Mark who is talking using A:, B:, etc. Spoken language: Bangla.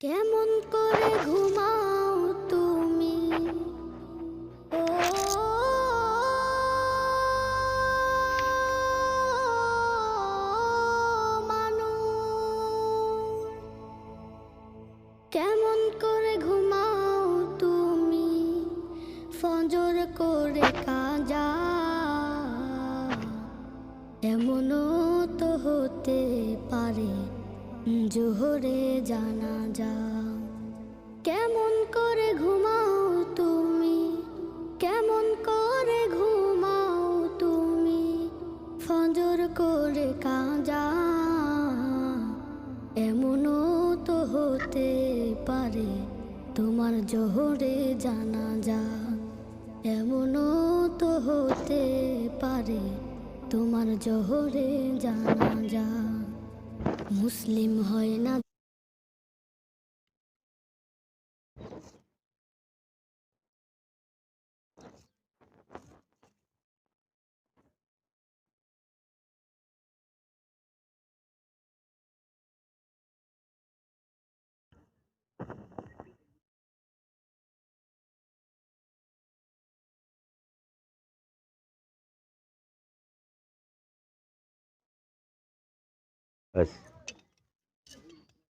A: কেমন করে ঘুমাও তুমি? ও মানুষ, কেমন করে ঘুমাও তুমি? ফজর করে কাজা, এমনও তো হতে পারে জোহরে জানাজা। কেমন করে ঘুমাও তুমি? কেমন করে ঘুমাও তুমি? ফজর করে কাজা, এমনও তো হতে পারে তোমার জোহরে জানাজা। এমনও তো হতে পারে তোমার জোহরে জানাজা। মুসলিম হয় না
B: بس